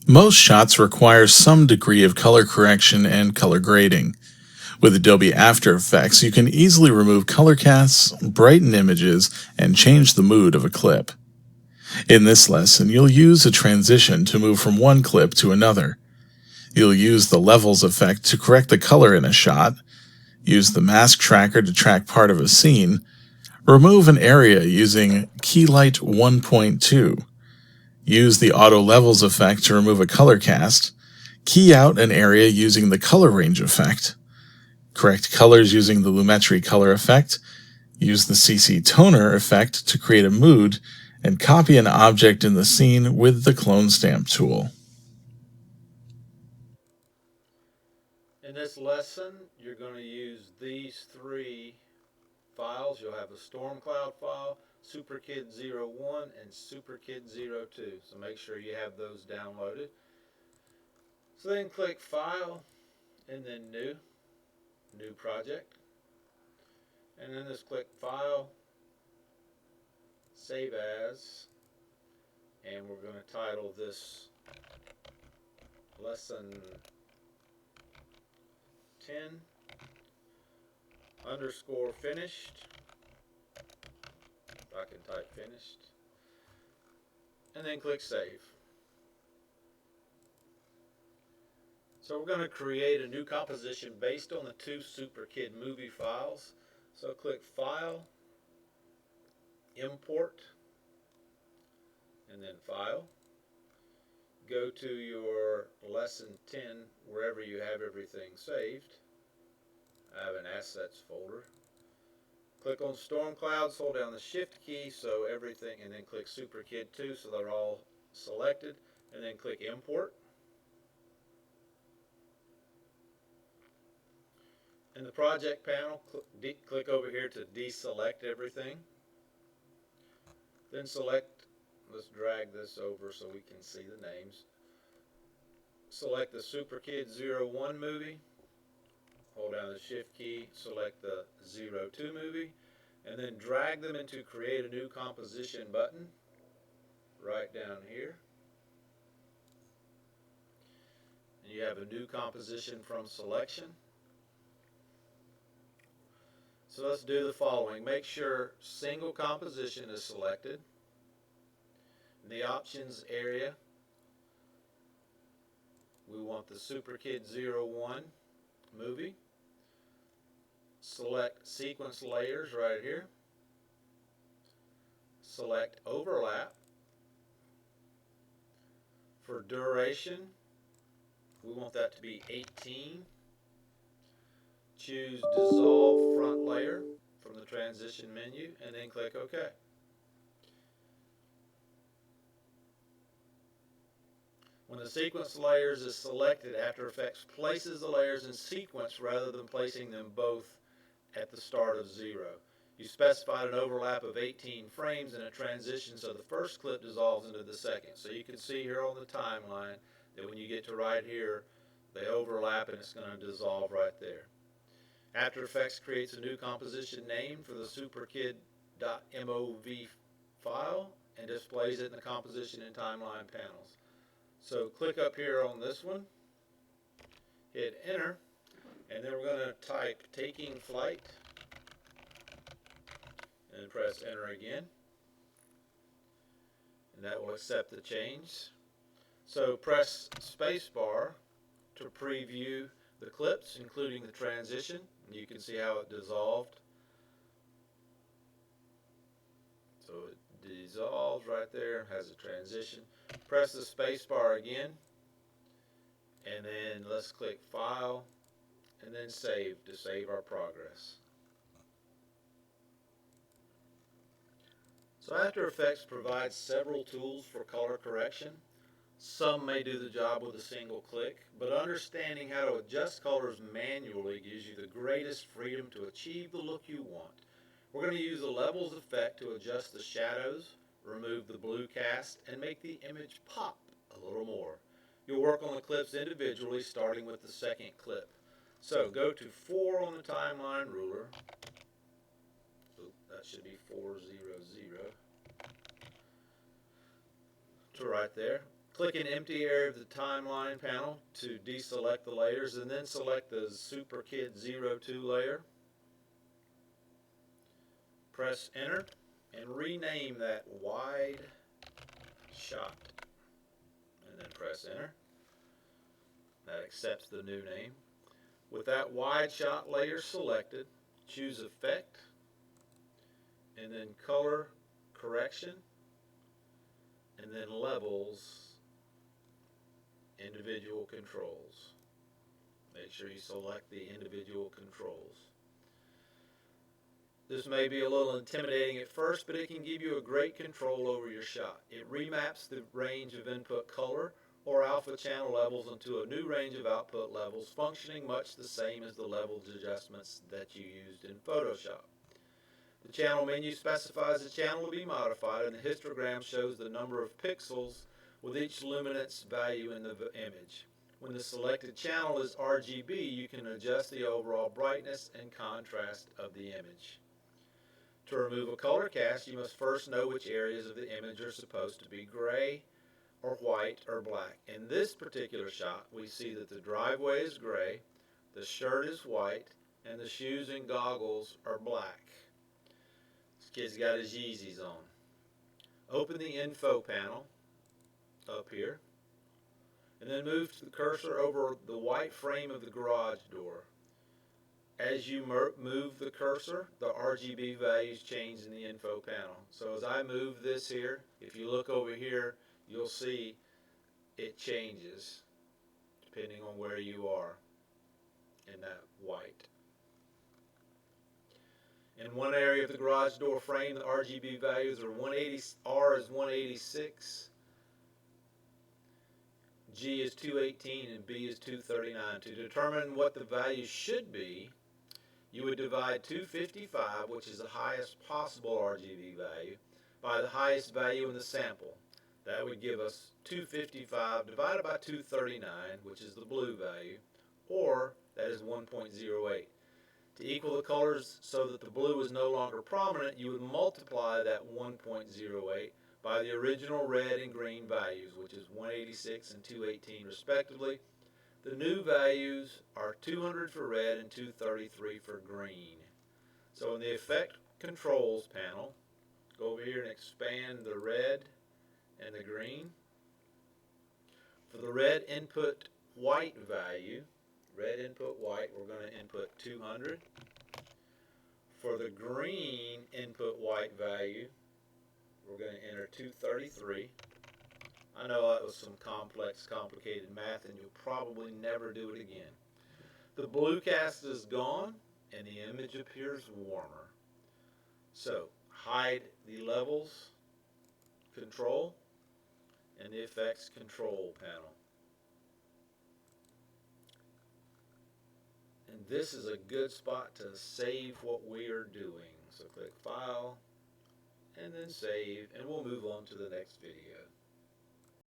Most shots require some degree of color correction and color grading. With Adobe After Effects, you can easily remove color casts, brighten images, and change the mood of a clip. In this lesson, you'll use a transition to move from one clip to another. You'll use the Levels effect to correct the color in a shot, use the Mask Tracker to track part of a scene, remove an area using Keylight 1.2, use the Auto Levels effect to remove a color cast, key out an area using the Color Range effect, correct colors using the Lumetri Color effect, use the CC Toner effect to create a mood, and copy an object in the scene with the Clone Stamp tool. In this lesson, you're going to use these three files. You'll have a Storm Cloud file, SuperKid01, and SuperKid02. So make sure you have those downloaded. So then click File, and then New Project. And then just click File, Save As, and we're going to title this Lesson 10 _ finished. If I can type finished. And then click Save. So we're going to create a new composition based on the two SuperKid movie files. So click File, Import, and then File. Go to your Lesson 10 wherever you have everything saved. I have an Assets folder. Click on Storm Clouds, hold down the Shift key so everything, and then click SuperKid 2 so they're all selected, and then click Import. In the project panel, click over here to deselect everything. Then select, let's drag this over so we can see the names. Select the SuperKid01 movie. Hold down the Shift key, select the 02 movie, and then drag them into Create a New Composition button right down here. And you have a new composition from selection. So let's do the following. Make sure single composition is selected. In the options area, we want the SuperKid01 movie. Select sequence layers right here. Select overlap. For duration, we want that to be 18. Choose Dissolve Front Layer from the transition menu and then click OK. When the sequence layers is selected, After Effects places the layers in sequence rather than placing them both at the start of 0. You specified an overlap of 18 frames in a transition so the first clip dissolves into the second. So you can see here on the timeline that when you get to right here, they overlap and it's going to dissolve right there. After Effects creates a new composition name for the superkid.mov file and displays it in the composition and timeline panels. So click up here on this one, hit enter, and then we're going to type Taking Flight and press enter again. And that will accept the change. So press spacebar to preview the clips, including the transition. You can see how it dissolved. So it dissolves right there, has a transition. Press the spacebar again, and then let's click File, and then Save to save our progress. So After Effects provides several tools for color correction. Some may do the job with a single click, but understanding how to adjust colors manually gives you the greatest freedom to achieve the look you want. We're going to use the Levels effect to adjust the shadows, remove the blue cast, and make the image pop a little more. You'll work on the clips individually, starting with the second clip. So go to 4 on the timeline ruler. That should be 400. To right there. Click an empty area of the timeline panel to deselect the layers, and then select the Super Kit 02 layer. Press enter and rename that wide shot, and then press enter. That accepts the new name. With that wide shot layer selected, choose effect and then color correction and then levels, individual controls. Make sure you select the individual controls. This may be a little intimidating at first, but it can give you a great control over your shot. It remaps the range of input color or alpha channel levels into a new range of output levels, functioning much the same as the level adjustments that you used in Photoshop. The channel menu specifies the channel to be modified, and the histogram shows the number of pixels with each luminance value in the image. When the selected channel is RGB, you can adjust the overall brightness and contrast of the image. To remove a color cast, you must first know which areas of the image are supposed to be gray or white or black. In this particular shot, we see that the driveway is gray, the shirt is white, and the shoes and goggles are black. This kid's got his Yeezys on. Open the info panel up here, and then move the cursor over the white frame of the garage door. As you move the cursor, the RGB values change in the info panel. So as I move this here, if you look over here, you'll see it changes depending on where you are in that white. In one area of the garage door frame, the RGB values are 180, R is 186, G is 218, and B is 239. To determine what the value should be, you would divide 255, which is the highest possible RGB value, by the highest value in the sample. That would give us 255 divided by 239, which is the blue value, or that is 1.08. To equal the colors so that the blue is no longer prominent, you would multiply that 1.08 by the original red and green values, which is 186 and 218 respectively. The new values are 200 for red and 233 for green. So in the Effect Controls panel, go over here and expand the red and the green. For the red input white value, red input white, we're going to input 200. For the green input white value, we're going to enter 233. I know that was some complex, complicated math, and you'll probably never do it again. The blue cast is gone, and the image appears warmer. So, hide the levels control and the effects control panel. And this is a good spot to save what we are doing. So click File, and then Save, and we'll move on to the next video.